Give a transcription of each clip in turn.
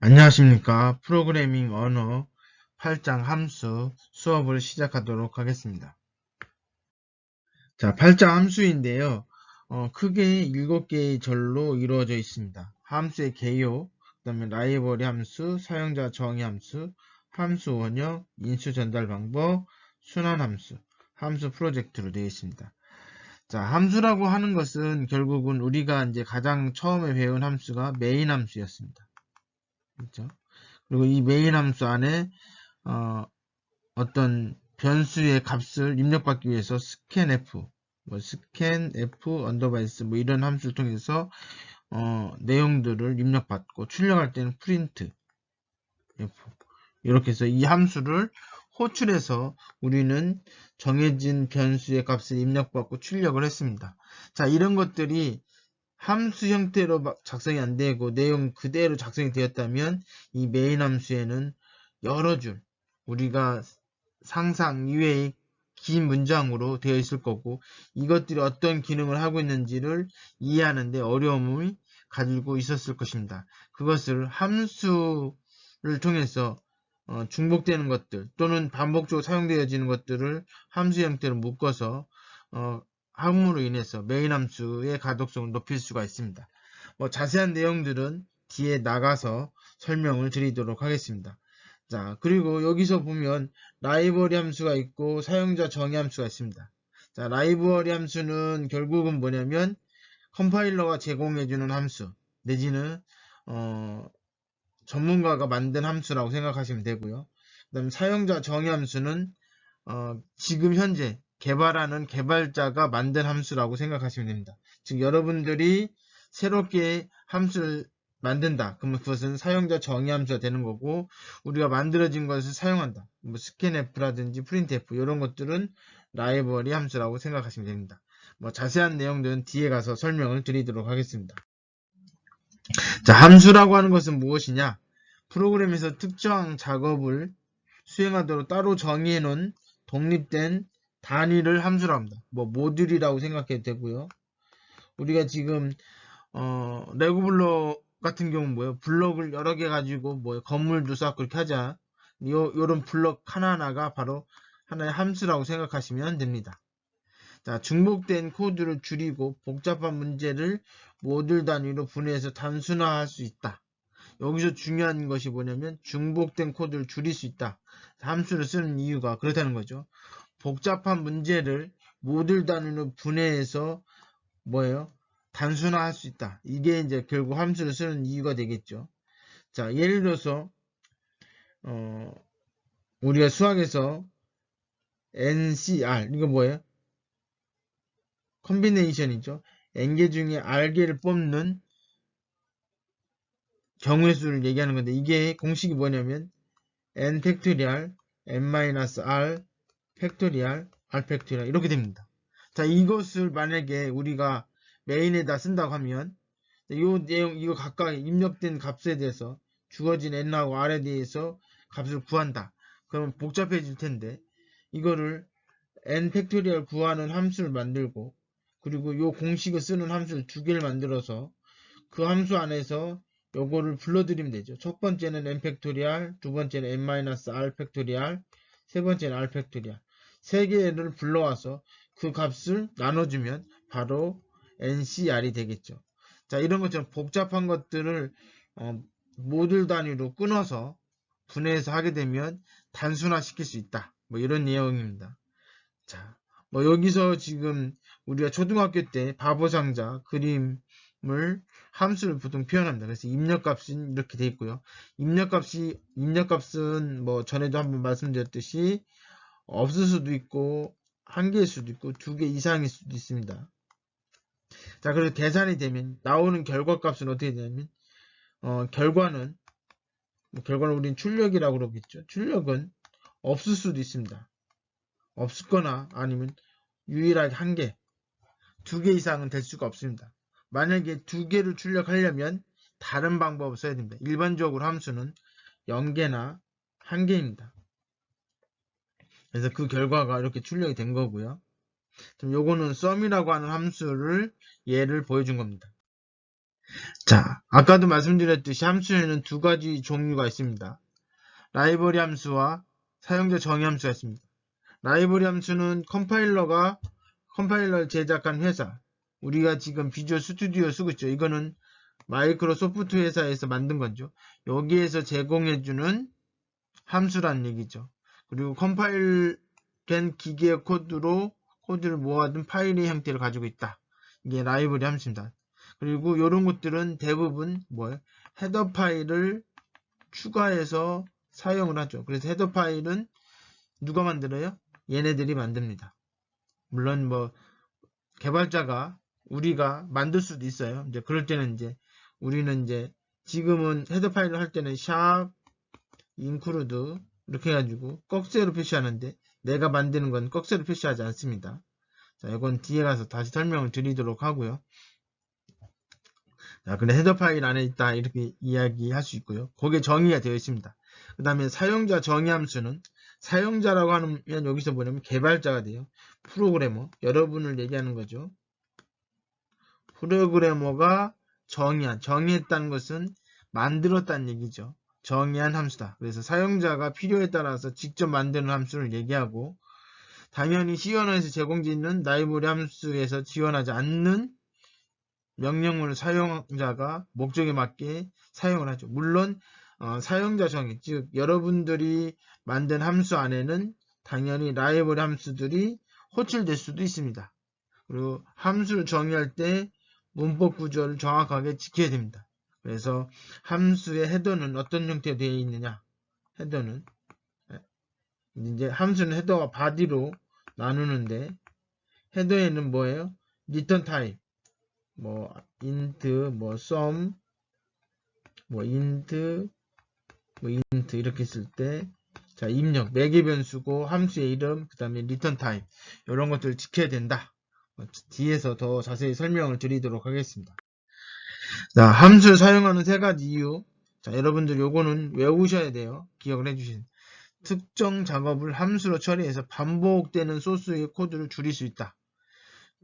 안녕하십니까. 프로그래밍 언어 8장 함수 수업을 시작하도록 하겠습니다. 자, 8장 함수인데요. 크게 7개의 절로 이루어져 있습니다. 함수의 개요, 그 다음에 라이브러리 함수, 사용자 정의 함수, 함수 원형, 인수 전달 방법, 순환 함수, 함수 프로젝트로 되어 있습니다. 자, 함수라고 하는 것은 결국은 우리가 이제 가장 처음에 배운 함수가 메인 함수였습니다. 그렇죠? 그리고 이 메인 함수 안에 어떤 변수의 값을 입력받기 위해서 scanf, scanf 언더바 s 이런 함수를 통해서 내용들을 입력받고 출력할 때는 printf 이렇게 해서 이 함수를 호출해서 우리는 정해진 변수의 값을 입력받고 출력을 했습니다. 자, 이런 것들이 함수 형태로 작성이 안 되고 내용 그대로 작성이 되었다면 이 메인 함수에는 여러 줄 우리가 상상 이외의 긴 문장으로 되어 있을 거고 이것들이 어떤 기능을 하고 있는지를 이해하는데 어려움을 가지고 있었을 것입니다. 그것을 함수를 통해서 중복되는 것들 또는 반복적으로 사용되어지는 것들을 함수 형태로 묶어서 함으로 인해서 메인 함수의 가독성을 높일 수가 있습니다. 자세한 내용들은 뒤에 나가서 설명을 드리도록 하겠습니다. 자, 그리고 여기서 보면 라이브러리 함수가 있고 사용자 정의 함수가 있습니다. 자, 라이브러리 함수는 결국은 뭐냐면 컴파일러가 제공해주는 함수 내지는 전문가가 만든 함수라고 생각하시면 되고요. 그 다음 사용자 정의 함수는 지금 현재 개발하는 개발자가 만든 함수라고 생각하시면 됩니다. 즉 여러분들이 새롭게 함수를 만든다. 그러면 그것은 사용자 정의 함수가 되는 거고 우리가 만들어진 것을 사용한다. scanf라든지 printf 이런 것들은 라이브러리 함수라고 생각하시면 됩니다. 자세한 내용들은 뒤에 가서 설명을 드리도록 하겠습니다. 자, 함수라고 하는 것은 무엇이냐? 프로그램에서 특정 작업을 수행하도록 따로 정의해 놓은 독립된 단위를 함수라고 합니다. 모듈이라고 생각해도 되고요. 우리가 지금 레고 블록 같은 경우는 뭐예요? 블록을 여러 개 가지고 건물도 쌓고 그렇게 하자. 요런 블록 하나하나가 바로 하나의 함수라고 생각하시면 됩니다. 자, 중복된 코드를 줄이고 복잡한 문제를 모듈 단위로 분해해서 단순화할 수 있다. 여기서 중요한 것이 뭐냐면 중복된 코드를 줄일 수 있다. 함수를 쓰는 이유가 그렇다는 거죠. 복잡한 문제를 모듈 단위로 분해해서 뭐예요? 단순화할 수 있다. 이게 이제 결국 함수를 쓰는 이유가 되겠죠. 자, 예를 들어서 우리가 수학에서 NCR 이거 뭐예요? 컨비네이션이죠. n개 중에 r개를 뽑는 경우의 수를 얘기하는 건데 이게 공식이 뭐냐면 n 팩토리얼 n-r 팩토리얼 r 팩토리얼 이렇게 됩니다. 자, 이것을 만약에 우리가 메인에다 쓴다고 하면 이 내용 이거 각각 입력된 값에 대해서 주어진 n하고 r에 대해서 값을 구한다. 그러면 복잡해질 텐데 이거를 n 팩토리얼 구하는 함수를 만들고 그리고 이 공식을 쓰는 함수를 두 개를 만들어서 그 함수 안에서 요거를 불러드리면 되죠. 첫 번째는 n 팩토리얼, 두 번째는 n-r 팩토리얼, 세 번째는 r 팩토리얼. 세 개를 불러와서 그 값을 나눠주면 바로 ncr이 되겠죠. 자, 이런 것처럼 복잡한 것들을 모듈 단위로 끊어서 분해해서 하게 되면 단순화 시킬 수 있다. 이런 내용입니다. 자, 여기서 지금 우리가 초등학교 때 바보상자 그림을 함수를 보통 표현합니다. 그래서 입력값은 이렇게 돼 있고요. 입력값은 전에도 한번 말씀드렸듯이 없을 수도 있고 한 개일 수도 있고 두 개 이상일 수도 있습니다. 자, 그래서 계산이 되면 나오는 결과값은 어떻게 되냐면 결과는 우린 출력이라고 그러겠죠. 출력은 없을 수도 있습니다. 없거나 아니면 유일하게 한 개, 두 개 이상은 될 수가 없습니다. 만약에 두 개를 출력하려면 다른 방법을 써야 됩니다. 일반적으로 함수는 0개나 1개입니다. 그래서 그 결과가 이렇게 출력이 된 거고요. 요거는 sum이라고 하는 함수를 예를 보여준 겁니다. 자, 아까도 말씀드렸듯이 함수에는 두 가지 종류가 있습니다. 라이브러리 함수와 사용자 정의 함수가 있습니다. 라이브러리 함수는 컴파일러를 제작한 회사, 우리가 지금 비주얼 스튜디오 쓰고 있죠. 이거는 마이크로소프트 회사에서 만든 거죠. 여기에서 제공해주는 함수란 얘기죠. 그리고 컴파일된 기계의 코드를 모아둔 파일의 형태를 가지고 있다. 이게 라이브러리 함수입니다. 그리고 이런 것들은 대부분 헤더 파일을 추가해서 사용을 하죠. 그래서 헤더 파일은 누가 만들어요? 얘네들이 만듭니다. 물론 개발자가 우리가 만들 수도 있어요. 이제 그럴 때는 우리는 지금은 헤더 파일을 할 때는 샵 include 이렇게 해가지고 꺽쇠로 표시하는데 내가 만드는 건 꺽쇠로 표시하지 않습니다. 자, 이건 뒤에 가서 다시 설명을 드리도록 하고요. 자, 근데 헤더 파일 안에 있다 이렇게 이야기할 수 있고요. 거기에 정의가 되어 있습니다. 그 다음에 사용자 정의 함수는 사용자라고 하면 여기서 뭐냐면 개발자가 돼요. 프로그래머, 여러분을 얘기하는 거죠. 프로그래머가 정의했다는 것은 만들었다는 얘기죠. 정의한 함수다. 그래서 사용자가 필요에 따라서 직접 만드는 함수를 얘기하고, 당연히 C 언어에서 제공짓는 라이브러리 함수에서 지원하지 않는 명령문을 사용자가 목적에 맞게 사용을 하죠. 물론 사용자 정의, 즉 여러분들이 만든 함수 안에는 당연히 라이브러리 함수들이 호출될 수도 있습니다. 그리고 함수를 정의할 때 문법 구조를 정확하게 지켜야 됩니다. 그래서 함수의 헤더는 어떤 형태로 되어 있느냐? 헤더는 이제 함수는 헤더와 바디로 나누는데 헤더에는 뭐예요? return type, int, sum, int 이렇게 쓸 때 자, 입력, 매개 변수고 함수의 이름, 그 다음에 return type 이런 것들을 지켜야 된다. 뒤에서 더 자세히 설명을 드리도록 하겠습니다. 자, 함수를 사용하는 세 가지 이유. 자, 여러분들 요거는 외우셔야 돼요. 기억을 해주신. 특정 작업을 함수로 처리해서 반복되는 소스의 코드를 줄일 수 있다.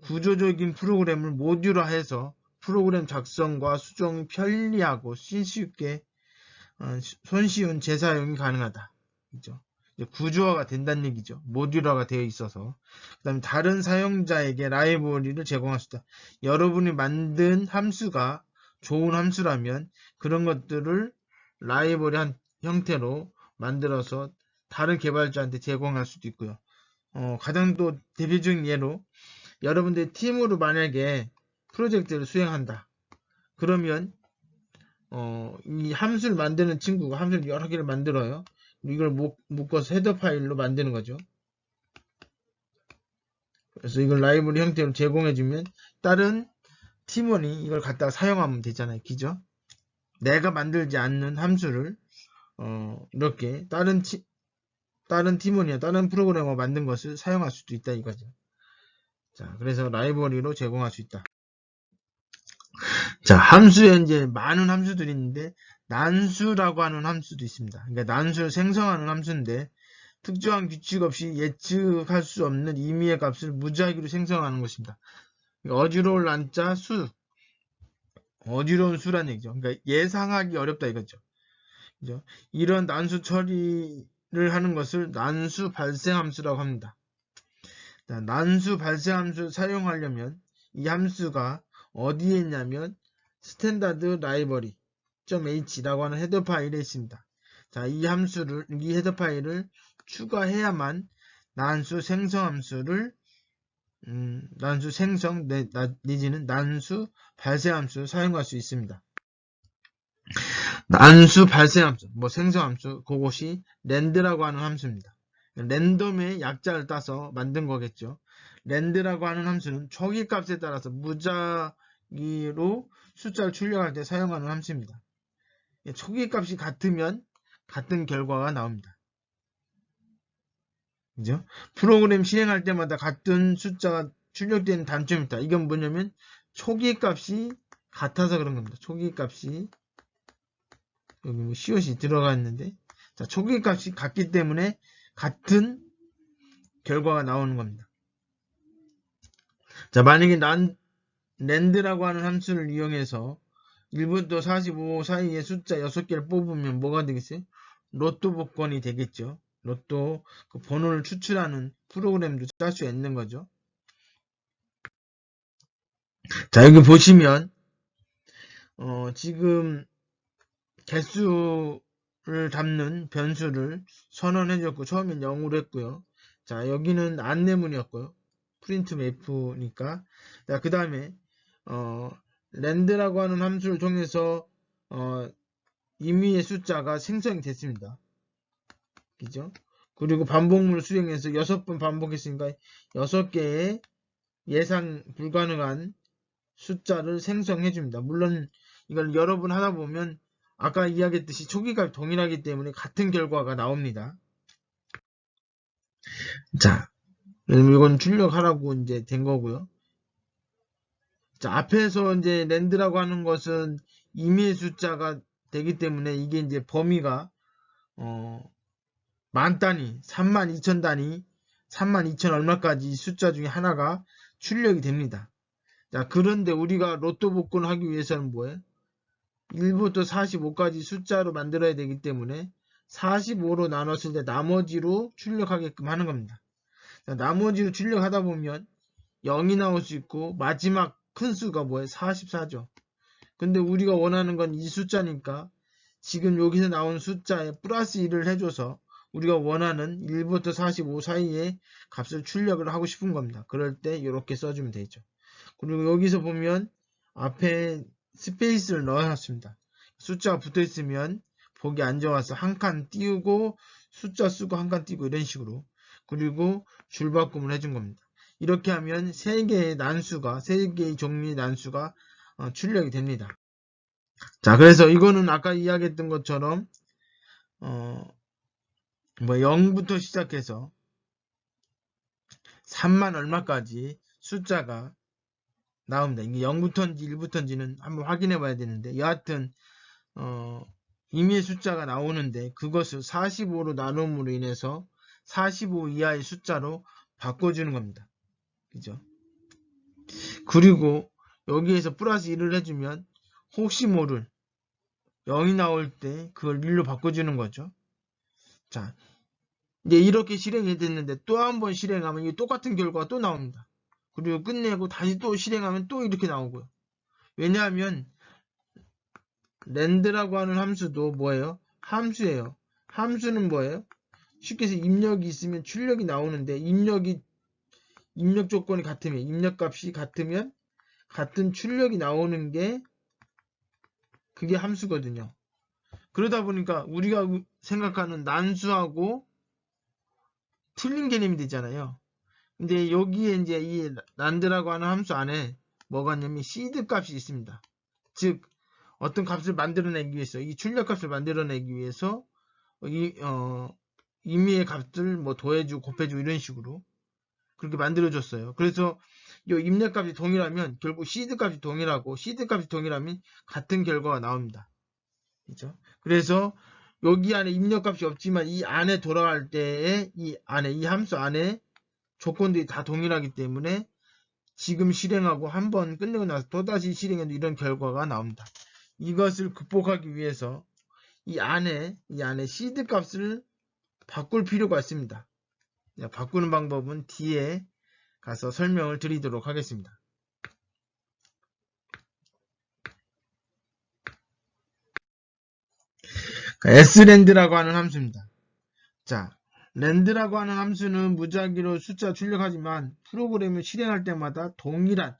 구조적인 프로그램을 모듈화해서 프로그램 작성과 수정이 편리하고 손쉬운 재사용이 가능하다. 그죠? 구조화가 된다는 얘기죠. 모듈화가 되어 있어서. 그 다음에 다른 사용자에게 라이브러리를 제공할 수 있다. 여러분이 만든 함수가 좋은 함수라면 그런 것들을 라이브러리 형태로 만들어서 다른 개발자한테 제공할 수도 있고요. 가장 또 대표적인 예로 여러분들이 팀으로 만약에 프로젝트를 수행한다. 그러면 이 함수를 만드는 친구가 함수를 여러 개를 만들어요. 이걸 묶어서 헤더 파일로 만드는 거죠. 그래서 이걸 라이브러리 형태로 제공해주면 다른 팀원이 이걸 갖다가 사용하면 되잖아요. 그죠? 내가 만들지 않는 함수를 이렇게 다른 팀원이나 다른 프로그래머 만든 것을 사용할 수도 있다 이거죠. 자, 그래서 라이브러리로 제공할 수 있다. 자, 함수에 이제 많은 함수들이 있는데 난수라고 하는 함수도 있습니다. 그러니까 난수를 생성하는 함수인데 특정한 규칙 없이 예측할 수 없는 임의의 값을 무작위로 생성하는 것입니다. 그러니까 어지러울 난자 수, 어지러운 수란 얘기죠. 그러니까 예상하기 어렵다 이거죠. 그죠? 이런 난수 처리를 하는 것을 난수 발생 함수라고 합니다. 자, 난수 발생 함수를 사용하려면 이 함수가 어디에 있냐면 스탠다드 라이브러리 .h라고 하는 헤더 파일에 있습니다. 자, 이 헤더 파일을 추가해야만 난수 생성 함수를 난수 생성 내지는 난수 발생 함수를 사용할 수 있습니다. 난수 발생 함수, 생성 함수, 그것이 랜드라고 하는 함수입니다. 랜덤의 약자를 따서 만든 거겠죠. 랜드라고 하는 함수는 초기 값에 따라서 무작위로 숫자를 출력할 때 사용하는 함수입니다. 초기 값이 같으면 같은 결과가 나옵니다. 그죠? 프로그램 실행할 때마다 같은 숫자가 출력되는 단점이 있다. 이건 뭐냐면 초기 값이 같아서 그런 겁니다. 초기 값이 여기 COC 들어가 있는데 자, 초기 값이 같기 때문에 같은 결과가 나오는 겁니다. 자, 만약에 랜드라고 하는 함수를 이용해서 1부터 45 사이의 숫자 6개를 뽑으면 뭐가 되겠어요? 로또 복권이 되겠죠. 로또 그 번호를 추출하는 프로그램도 짤 수 있는 거죠. 자, 여기 보시면 지금 개수를 담는 변수를 선언해줬고 처음엔 0으로 했고요. 자, 여기는 안내문이었고요. 프린트 매프니까. 자, 그 다음에 랜드라고 하는 함수를 통해서 임의의 숫자가 생성이 됐습니다. 그죠? 그리고 반복문을 수행해서 6번 반복했으니까 6개의 예상 불가능한 숫자를 생성해 줍니다. 물론 이걸 여러 번 하다 보면 아까 이야기했듯이 초기값이 동일하기 때문에 같은 결과가 나옵니다. 자, 이건 출력하라고 이제 된 거고요. 자, 앞에서 이제 랜드라고 하는 것은 임의의 숫자가 되기 때문에 이게 이제 범위가 만 단위, 32,000 단위, 32,000 얼마까지 숫자 중에 하나가 출력이 됩니다. 자, 그런데 우리가 로또 복권을 하기 위해서는 뭐예요? 1부터 45까지 숫자로 만들어야 되기 때문에 45로 나눴을 때 나머지로 출력하게끔 하는 겁니다. 자, 나머지로 출력하다 보면 0이 나올 수 있고 마지막 큰 수가 뭐예요? 44죠. 근데 우리가 원하는 건 이 숫자니까 지금 여기서 나온 숫자에 플러스 1을 해줘서 우리가 원하는 1부터 45 사이의 값을 출력을 하고 싶은 겁니다. 그럴 때 이렇게 써주면 되죠. 그리고 여기서 보면 앞에 스페이스를 넣어놨습니다. 숫자가 붙어있으면 보기 안 좋아서 한 칸 띄우고 숫자 쓰고 한 칸 띄우고 이런 식으로. 그리고 줄바꿈을 해준 겁니다. 이렇게 하면 3개의 난수가 3개의 종류의 난수가 출력이 됩니다. 자, 그래서 이거는 아까 이야기했던 것처럼 0부터 시작해서 3만 얼마까지 숫자가 나옵니다. 이게 0부터인지 1부터인지는 한번 확인해 봐야 되는데 여하튼 임의의 숫자가 나오는데 그것을 45로 나눔으로 인해서 45 이하의 숫자로 바꿔주는 겁니다. 그죠? 그리고 여기에서 플러스 1을 해주면 혹시 모를 0이 나올 때 그걸 1로 바꿔주는 거죠. 자, 이제 이렇게 실행이 됐는데 또 한 번 실행하면 이 똑같은 결과가 또 나옵니다. 그리고 끝내고 다시 또 실행하면 또 이렇게 나오고요. 왜냐하면 랜드라고 하는 함수도 뭐예요? 함수예요. 함수는 뭐예요? 쉽게 해서 입력이 있으면 출력이 나오는데 입력 조건이 같으면 입력값이 같으면 같은 출력이 나오는 게 그게 함수거든요. 그러다 보니까 우리가 생각하는 난수하고 틀린 개념이 되잖아요. 근데 여기에 이제 이 란드라고 하는 함수 안에 뭐가 있냐면 시드 값이 있습니다. 즉 어떤 값을 만들어내기 위해서 이 출력 값을 만들어내기 위해서 임의의 값을 뭐 더해주고 곱해주고 이런 식으로 그렇게 만들어줬어요. 그래서 이 입력 값이 동일하면 결국 시드 값이 동일하고 시드 값이 동일하면 같은 결과가 나옵니다. 그렇죠? 그래서 여기 안에 입력 값이 없지만 이 안에 돌아갈 때에 이 함수 안에 조건들이 다 동일하기 때문에 지금 실행하고 한번 끝내고 나서 또다시 실행해도 이런 결과가 나옵니다. 이것을 극복하기 위해서 이 안에 시드 값을 바꿀 필요가 있습니다. 바꾸는 방법은 뒤에 가서 설명을 드리도록 하겠습니다. sland라고 하는 함수입니다. 자, 랜드라고 하는 함수는 무작위로 숫자 출력하지만 프로그램을 실행할 때마다 동일한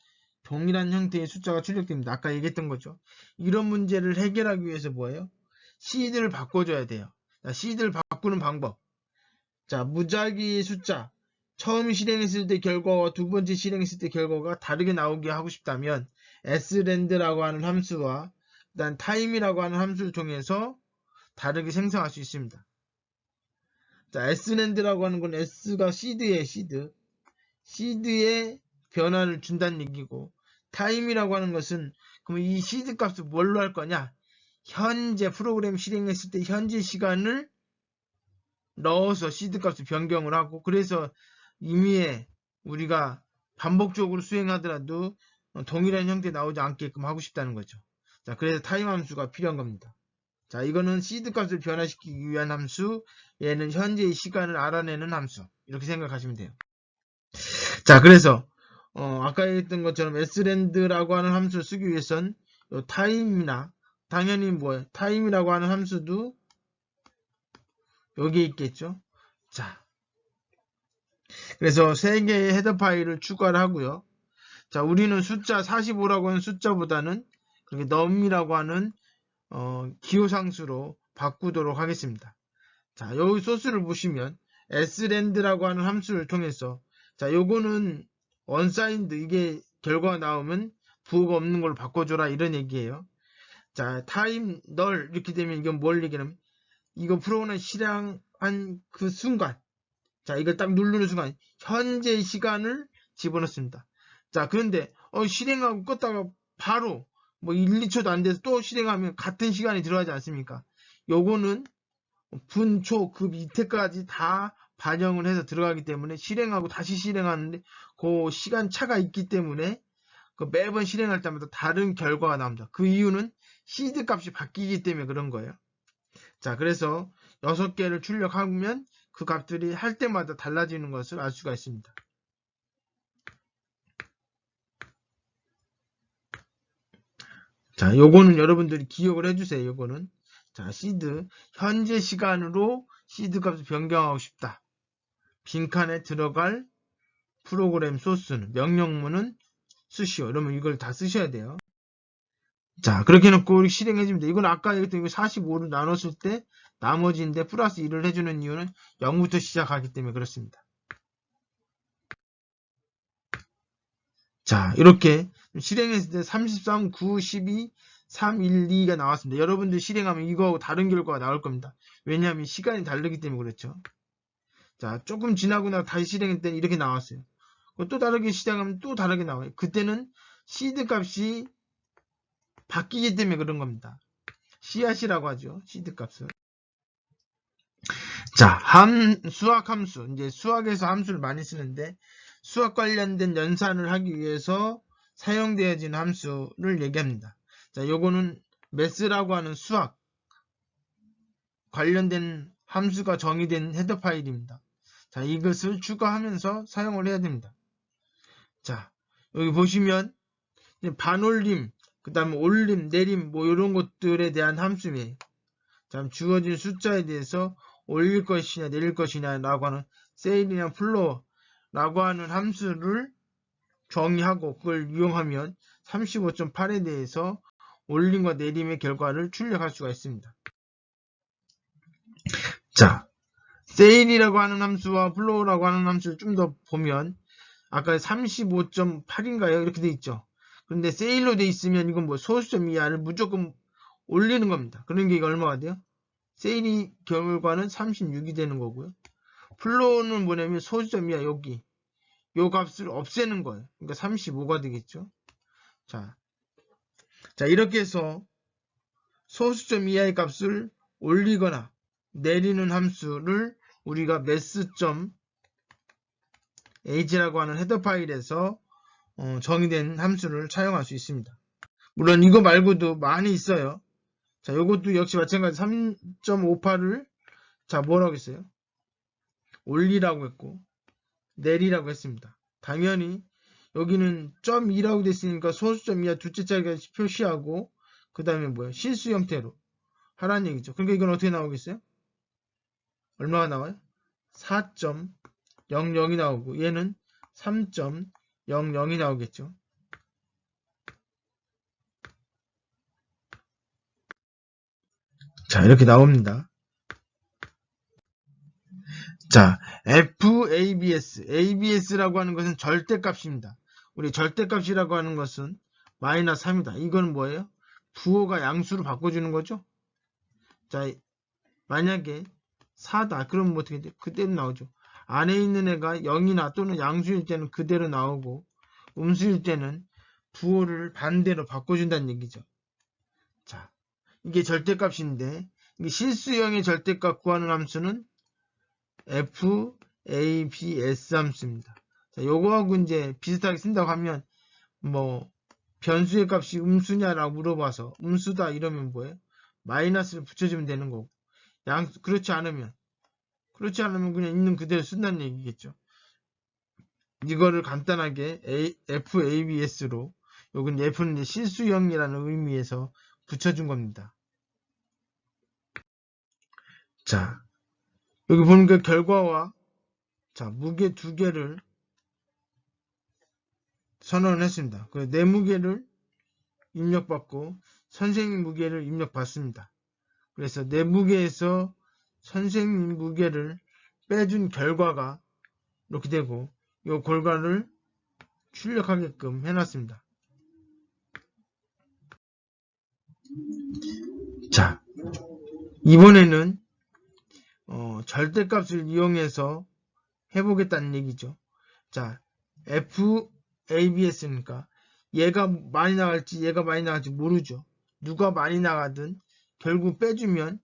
형태의 숫자가 출력됩니다. 아까 얘기했던 거죠. 이런 문제를 해결하기 위해서 뭐예요? 시드를 바꿔줘야 돼요. 자, 시드를 바꾸는 방법. 자, 무작위의 숫자. 처음 실행했을 때 결과와 두 번째 실행했을 때 결과가 다르게 나오게 하고 싶다면 sland라고 하는 함수와 그다음 time이라고 하는 함수를 통해서 다르게 생성할 수 있습니다. 자, sland라고 하는 건 s가 시드예요, 시드. 시드에 변화를 준다는 얘기고 time이라고 하는 것은 그럼 이 시드 값을 뭘로 할 거냐? 현재 프로그램 실행했을 때 현재 시간을 넣어서 시드 값을 변경을 하고 그래서 임의에 우리가 반복적으로 수행하더라도 동일한 형태 나오지 않게끔 하고 싶다는 거죠. 자, 그래서 타임 함수가 필요한 겁니다. 자, 이거는 시드 값을 변화시키기 위한 함수, 얘는 현재의 시간을 알아내는 함수. 이렇게 생각하시면 돼요. 자, 그래서 아까 얘기했던 것처럼 srand라고 하는 함수를 쓰기 위해선 요 타임이나 당연히 뭐예요? 타임이라고 하는 함수도 여기에 있겠죠. 자, 그래서 3개의 헤더 파일을 추가를 하고요. 자, 우리는 숫자 45라고 하는 숫자보다는 그렇게 num이라고 하는 기호상수로 바꾸도록 하겠습니다. 자, 여기 소스를 보시면 srand라고 하는 함수를 통해서 자, 요거는 unsigned 이게 결과가 나오면 부호가 없는 걸로 바꿔줘라 이런 얘기예요. 자, time null 이렇게 되면 이건 뭘 얘기하냐면 이거 프로그램 실행한 그 순간 자, 이걸 딱 누르는 순간 현재 시간을 집어넣습니다. 자, 그런데 실행하고 껐다가 바로 뭐 1, 2초도 안 돼서 또 실행하면 같은 시간이 들어가지 않습니까? 요거는 분, 초, 그 밑에까지 다 반영을 해서 들어가기 때문에 실행하고 다시 실행하는데 그 시간 차가 있기 때문에 그 매번 실행할 때마다 다른 결과가 나옵니다. 그 이유는 시드 값이 바뀌기 때문에 그런 거예요. 자, 그래서 6개를 출력하면 그 값들이 할 때마다 달라지는 것을 알 수가 있습니다. 자, 요거는 여러분들이 기억을 해주세요. 요거는. 자, 시드. 현재 시간으로 시드 값을 변경하고 싶다. 빈칸에 들어갈 프로그램 소스는, 명령문은 쓰시오. 그러면 이걸 다 쓰셔야 돼요. 자, 그렇게 해놓고 실행해주면 돼. 이건 아까 얘기했던 이거 45를 나눴을 때 나머지인데 플러스 1을 해주는 이유는 0부터 시작하기 때문에 그렇습니다. 자, 이렇게 실행했을 때 33, 9, 12, 3, 1, 2가 나왔습니다. 여러분들 실행하면 이거하고 다른 결과가 나올 겁니다. 왜냐하면 시간이 다르기 때문에 그렇죠. 자, 조금 지나고 나서 다시 실행할 때는 이렇게 나왔어요. 또 다르게 실행하면 또 다르게 나와요. 그때는 시드 값이 바뀌기 때문에 그런 겁니다. 씨앗이라고 하죠. 시드 값은. 자, 수학 함수. 이제 수학에서 함수를 많이 쓰는데 수학 관련된 연산을 하기 위해서 사용되어진 함수를 얘기합니다. 자, 요거는 매스라고 하는 수학 관련된 함수가 정의된 헤더 파일입니다. 자, 이것을 추가하면서 사용을 해야 됩니다. 자, 여기 보시면 반올림, 그 다음에 올림, 내림 뭐 이런 것들에 대한 함수이에요. 자, 주어진 숫자에 대해서 올릴 것이냐 내릴 것이냐 라고 하는 세일이나 플로어 라고 하는 함수를 정의하고 그걸 이용하면 35.8에 대해서 올림과 내림의 결과를 출력할 수가 있습니다. 자, 세일이라고 하는 함수와 플로어라고 하는 함수를 좀 더 보면 아까 35.8인가요? 이렇게 돼 있죠. 그런데 세일로 돼 있으면 이건 뭐 소수점 이하를 무조건 올리는 겁니다. 그런 게 이거 얼마가 돼요? 세일이 결과는 36이 되는 거고요. 플로어는 뭐냐면 소수점 이하 여기 요 값을 없애는 거예요. 그러니까 35가 되겠죠. 자, 이렇게 해서 소수점 이하의 값을 올리거나 내리는 함수를 우리가 mass.age라고 하는 헤더 파일에서 정의된 함수를 사용할 수 있습니다. 물론 이거 말고도 많이 있어요. 자, 요것도 역시 마찬가지 3.58을 자, 뭐라고 했어요? 올리라고 했고 내리라고 했습니다. 당연히 여기는 .2라고 됐으니까 소수점 이하 둘째 자리까지 표시하고 그 다음에 뭐야? 실수 형태로 하라는 얘기죠. 그러니까 이건 어떻게 나오겠어요? 얼마가 나와요? 4.00이 나오고 얘는 3.00이 나오겠죠. 자, 이렇게 나옵니다. 자, FABS. ABS라고 하는 것은 절대값입니다. 우리 절대값이라고 하는 것은 마이너스 3이다. 이건 뭐예요? 부호가 양수로 바꿔주는 거죠. 자, 만약에 4다. 그럼 뭐 어떻게 돼? 그대로 나오죠. 안에 있는 애가 0이나 또는 양수일 때는 그대로 나오고 음수일 때는 부호를 반대로 바꿔준다는 얘기죠. 자, 이게 절대값인데 이게 실수형의 절대값 구하는 함수는 FABS 함수입니다. 자, 요거하고 이제 비슷하게 쓴다고 하면 뭐 변수의 값이 음수냐라고 물어봐서 음수다 이러면 뭐예요? 마이너스를 붙여주면 되는 거고, 그렇지 않으면 그냥 있는 그대로 쓴다는 얘기겠죠. 이거를 간단하게 FABS로, 여긴 F는 이제 실수형이라는 의미에서 붙여준 겁니다. 자, 여기 보니까 결과와 무게 두 개를 선언을 했습니다. 내 무게를 입력받고 선생님 무게를 입력받습니다. 그래서 내 무게에서 선생님 무게를 빼준 결과가 이렇게 되고, 이 결과를 출력하게끔 해놨습니다. 자, 이번에는 절대값을 이용해서 해보겠다는 얘기죠. 자, FABS니까 얘가 많이 나갈지 얘가 많이 나갈지 모르죠. 누가 많이 나가든 결국 빼주면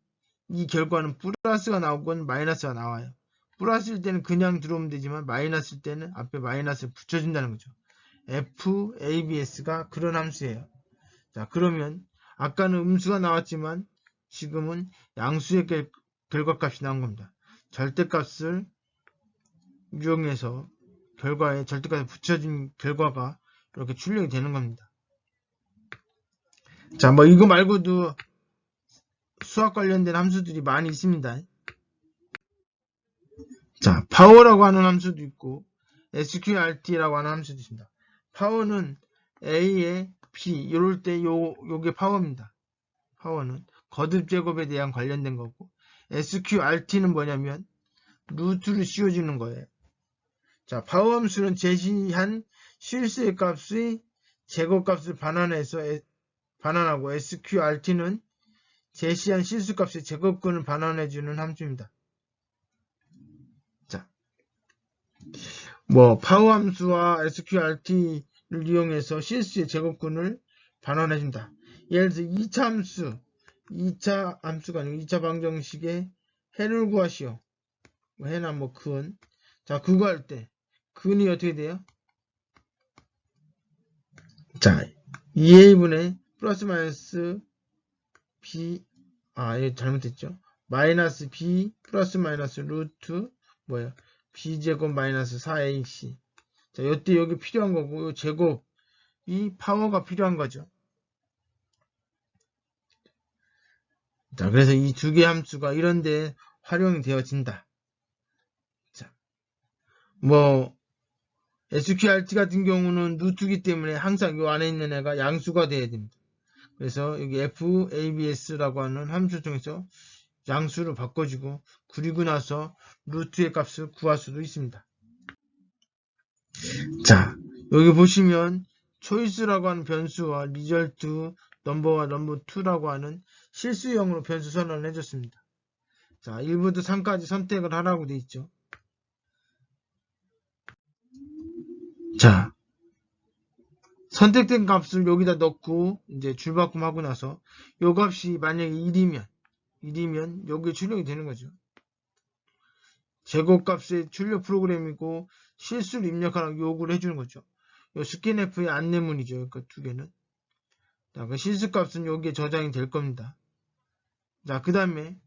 이 결과는 플러스가 나오건 마이너스가 나와요. 플러스일 때는 그냥 들어오면 되지만 마이너스일 때는 앞에 마이너스를 붙여준다는 거죠. FABS가 그런 함수예요. 자, 그러면 아까는 음수가 나왔지만 지금은 양수의 결과값이 나온 겁니다. 절대값을 이용해서 결과에 절대값을 붙여준 결과가 이렇게 출력이 되는 겁니다. 자, 뭐 이거 말고도 수학 관련된 함수들이 많이 있습니다. 자, 파워라고 하는 함수도 있고 sqrt라고 하는 함수도 있습니다. 파워는 a에 b 이럴 때 요게 파워입니다. 파워는 거듭 제곱에 대한 관련된 거고, sqrt는 뭐냐면 루트를 씌워주는 거예요. 자, 파워 함수는 제시한 실수의 값의 제곱값을 반환하고, sqrt는 제시한 실수값의 제곱근을 반환해주는 함수입니다. 자, 파워 함수와 sqrt를 이용해서 실수의 제곱근을 반환해준다. 예를 들어 2차 함수가 아니고 2차 방정식의 해를 구하시오. 해나 근. 자, 그거 할 때 근이 어떻게 돼요? 자, 2a분의 플러스 마이너스 b, 이거 잘못했죠. 마이너스 b 플러스 마이너스 루트 b제곱 마이너스 4ac. 자, 이때 여기 필요한 거고, 이 제곱, 이 파워가 필요한 거죠. 자, 그래서 이 두 개 함수가 이런데 활용이 되어진다. 자, sqrt 같은 경우는 루트기 때문에 항상 이 안에 있는 애가 양수가 돼야 됩니다. 그래서 여기 FABS라고 하는 함수 중에서 양수를 바꿔주고, 그리고 나서 루트의 값을 구할 수도 있습니다. 자, 여기 보시면 초이스라고 하는 변수와 리절트 넘버와 넘버2라고 하는 실수형으로 변수 선언을 해줬습니다. 자, 1부터 3까지 선택을 하라고 돼 있죠. 자, 선택된 값을 여기다 넣고 이제 줄바꿈하고 나서 요 값이 만약에 1이면 여기에 출력이 되는 거죠. 제곱값의 출력 프로그램이고 실수를 입력하라고 요구를 해주는 거죠. 요 스캔F의 안내문이죠. 그러니까 두 개는. 자, 그 실수값은 여기에 저장이 될 겁니다. 자, 그 다음에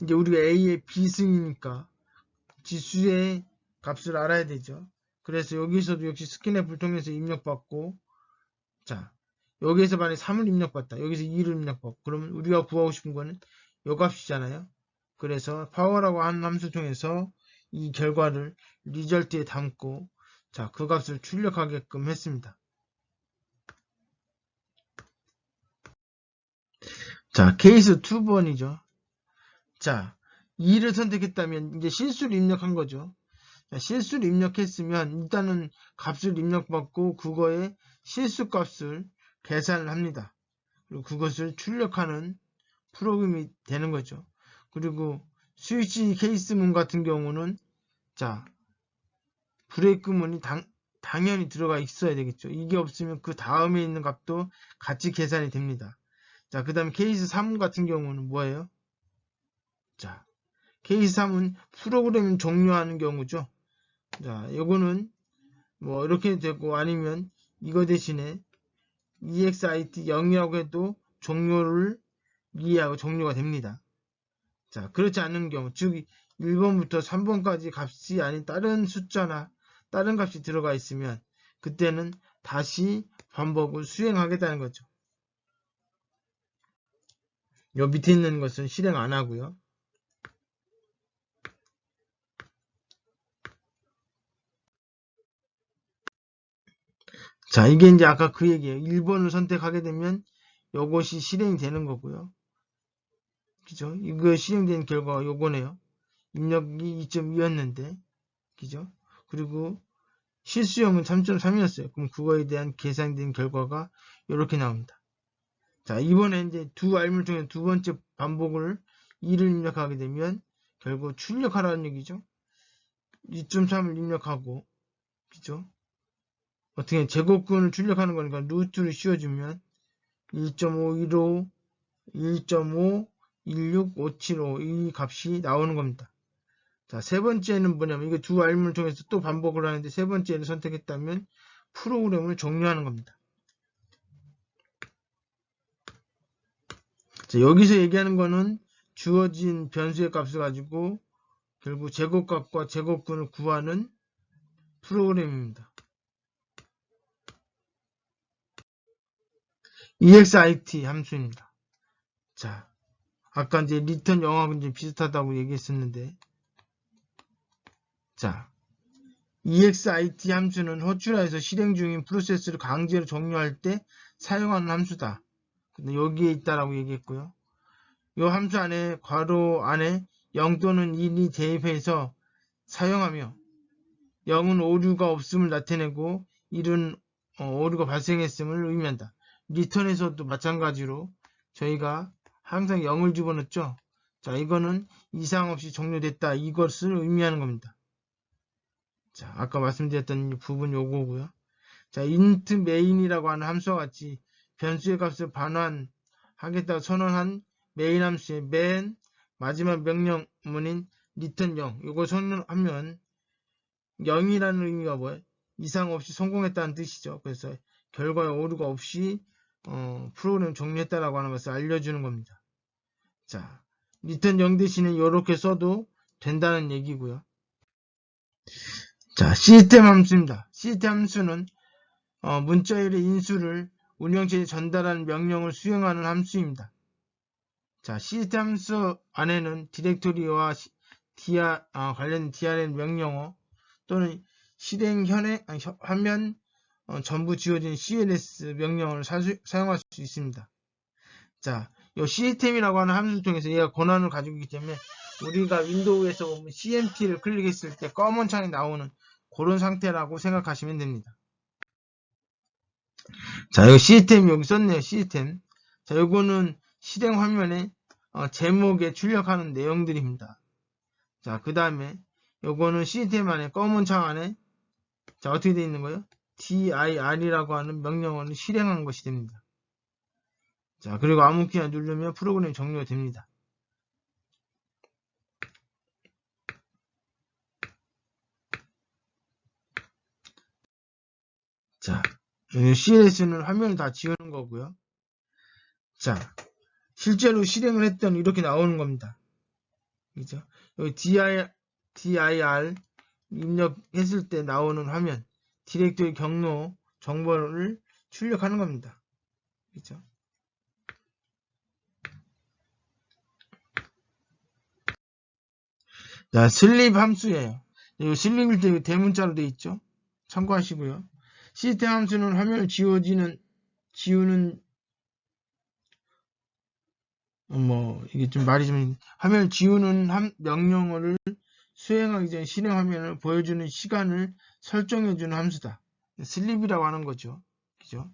이제 우리가 A의 B승이니까 지수의 값을 알아야 되죠. 그래서 여기서도 역시 스캔F를 통해서 입력받고, 자, 여기에서 만약에 3을 입력받다. 여기서 2를 입력받고, 그러면 우리가 구하고 싶은 거는 요 값이잖아요. 그래서 파워라고 하는 함수 통해서 이 결과를 리절트에 담고, 자, 그 값을 출력하게끔 했습니다. 자, 케이스 2번이죠. 자, 2를 선택했다면 이제 실수를 입력한 거죠. 자, 실수를 입력했으면 일단은 값을 입력받고 그거의 실수값을 계산을 합니다. 그리고 그것을 출력하는 프로그램이 되는 거죠. 그리고 스위치 케이스문 같은 경우는, 자, 브레이크문이 당연히 들어가 있어야 되겠죠. 이게 없으면 그 다음에 있는 값도 같이 계산이 됩니다. 자, 그 다음에 케이스 3 같은 경우는 뭐예요? 자, 케이스 3은 프로그램 종료하는 경우죠. 자, 요거는 이렇게 되고, 아니면 이거 대신에 exit 0이라고 해도 종료를 이해하고 종료가 됩니다. 자, 그렇지 않은 경우, 즉 1번부터 3번까지 값이 아닌 다른 숫자나 다른 값이 들어가 있으면 그때는 다시 반복을 수행하겠다는 거죠. 요 밑에 있는 것은 실행 안 하고요. 자, 이게 이제 아까 그 얘기예요. 1번을 선택하게 되면 요것이 실행이 되는 거고요. 그죠? 이거 실행된 결과가 요거네요. 입력이 2.2였는데, 그죠? 그리고 실수형은 3.3이었어요. 그럼 그거에 대한 계산된 결과가 이렇게 나옵니다. 자, 이번에 이제 두 알물 중에 두 번째 반복을 2를 입력하게 되면 결국 출력하라는 얘기죠. 2.3을 입력하고, 그죠? 어떻게 제곱근을 출력하는 거니까 루트를 씌워주면 1.515, 1.5, 16575 이 값이 나오는 겁니다. 자, 세 번째는 뭐냐면 이거 두 알문을 통해서 또 반복을 하는데 세 번째를 선택했다면 프로그램을 종료하는 겁니다. 자, 여기서 얘기하는 거는 주어진 변수의 값을 가지고 결국 제곱값과 제곱근을 구하는 프로그램입니다. exit 함수입니다. 자, 아까 이제 return 영하고 이제 비슷하다고 얘기했었는데, 자, exit 함수는 호출하에서 실행 중인 프로세스를 강제로 종료할 때 사용하는 함수다. 근데 여기에 있다라고 얘기했고요. 이 함수 안에 괄호 안에 0 또는 1이 대입해서 사용하며 0은 오류가 없음을 나타내고 1은 오류가 발생했음을 의미한다. 리턴에서도 마찬가지로 저희가 항상 0을 집어넣죠. 자, 이거는 이상 없이 종료됐다. 이것을 의미하는 겁니다. 자, 아까 말씀드렸던 부분 요거고요. 자, int main이라고 하는 함수와 같이 변수의 값을 반환하겠다고 선언한 메인 함수의 맨 마지막 명령문인 return 0. 이거 선언하면 0이라는 의미가 뭐예요? 이상 없이 성공했다는 뜻이죠. 그래서 결과에 오류가 없이 프로그램 종료했다라고 하는 것을 알려주는 겁니다. 자, return 0 대신에 이렇게 써도 된다는 얘기고요. 자, 시스템 함수입니다. 시스템 함수는 문자열의 인수를 운영체에 전달하는 명령을 수행하는 함수입니다. 자, 시스템 함수 안에는 디렉토리와 관련 DRM 명령어 또는 실행 화면 전부 지워진 CLS 명령을 사용할 수 있습니다. 자, 이 시스템이라고 하는 함수를 통해서 얘가 권한을 가지고 있기 때문에 우리가 윈도우에서 보면 CMP를 클릭했을 때 검은 창이 나오는 그런 상태라고 생각하시면 됩니다. 자, 여기 시스템 여기 썼네요. 시스템. 자, 요거는 실행 화면에 제목에 출력하는 내용들입니다. 자, 그 다음에 요거는 시스템 안에 검은 창 안에 자, 어떻게 되어 있는 거예요? dir이라고 하는 명령어를 실행한 것이 됩니다. 자, 그리고 아무 키나 누르면 프로그램이 종료가 됩니다. 자, CLS는 화면을 다 지우는 거고요. 자, 실제로 실행을 했더니 이렇게 나오는 겁니다. 그죠? 여기 dir 입력했을 때 나오는 화면, 디렉토리 경로 정보를 출력하는 겁니다. 그죠? 자, 슬립 함수예요. 이 슬립일 때 대문자로 되어 있죠? 참고하시고요. 시스템 함수는 화면을 지우는 이게 좀 말이 좀 화면을 지우는 명령어를 수행하기 전 실행 화면을 보여주는 시간을 설정해주는 함수다. 슬립이라고 하는 거죠. 그죠?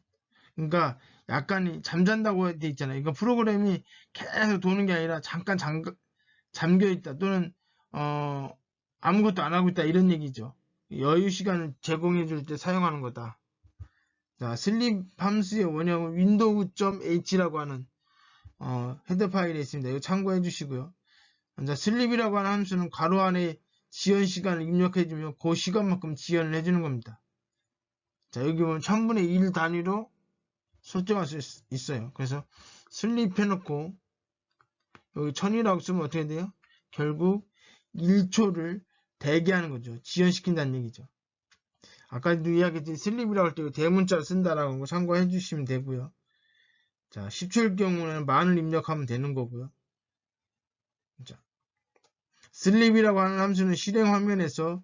그러니까 약간 잠잔다고 돼 있잖아요. 이거 프로그램이 계속 도는 게 아니라 잠깐 잠겨 있다 또는 아무것도 안 하고 있다 이런 얘기죠. 여유 시간을 제공해 줄 때 사용하는 거다. 자, 슬립 함수의 원형은 window.h라고 하는 헤더 파일에 있습니다. 이거 참고해 주시고요. 자, 슬립이라고 하는 함수는 괄호 안에 지연 시간을 입력해 주면 그 시간만큼 지연을 해 주는 겁니다. 자, 여기 보면 1000분의 1 단위로 설정할 수 있어요. 그래서 슬립 해놓고 여기 1000이라고 쓰면 어떻게 돼요? 결국 1초를 대기하는 거죠. 지연시킨다는 얘기죠. 아까도 이야기했듯이 슬립이라고 할 때 대문자를 쓴다라는 거 참고해 주시면 되고요. 자, 10초일 경우는 만을 입력하면 되는 거고요. 자, 슬립이라고 하는 함수는 실행 화면에서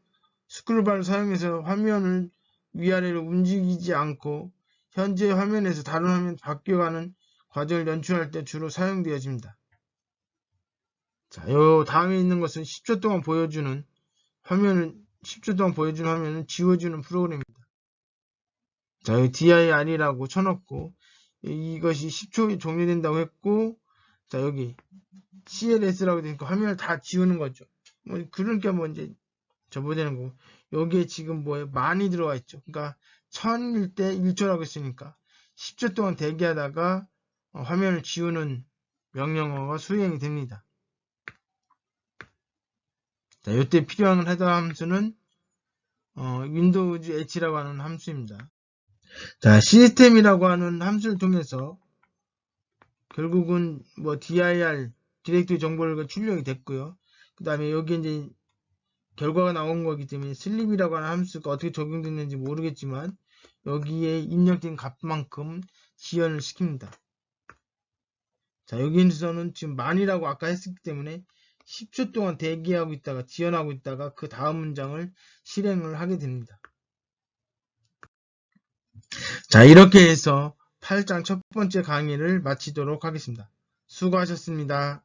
스크롤바를 사용해서 화면을 위아래로 움직이지 않고 현재 화면에서 다른 화면 바뀌어가는 과정을 연출할 때 주로 사용되어집니다. 자, 요 다음에 있는 것은 10초 동안 보여주는 화면을 10초 동안 보여주는 화면을 지워주는 프로그램입니다. 자, 여기 dir이라고 쳐놓고 이것이 10초에 종료된다고 했고, 자, 여기 cls라고 되니까 화면을 다 지우는 거죠. 뭐 그러니까 뭐 이제 접어되는 거고, 여기에 지금 뭐에 많이 들어와 있죠. 그러니까 1000일 때 1초라고 했으니까 10초 동안 대기하다가 화면을 지우는 명령어가 수행이 됩니다. 자, 이때 필요한 헤더 함수는 윈도우즈 h라고 하는 함수입니다. 자, 시스템이라고 하는 함수를 통해서 결국은 뭐 dir 디렉토리 정보를 출력이 됐고요. 그 다음에 여기 이제 결과가 나온 거기 때문에 슬립이라고 하는 함수가 어떻게 적용됐는지 모르겠지만 여기에 입력된 값만큼 지연을 시킵니다. 자, 여기서는 지금 만이라고 아까 했기 때문에 10초 동안 대기하고 있다가 지연하고 있다가 그 다음 문장을 실행을 하게 됩니다. 자, 이렇게 해서 8장 첫 번째 강의를 마치도록 하겠습니다. 수고하셨습니다.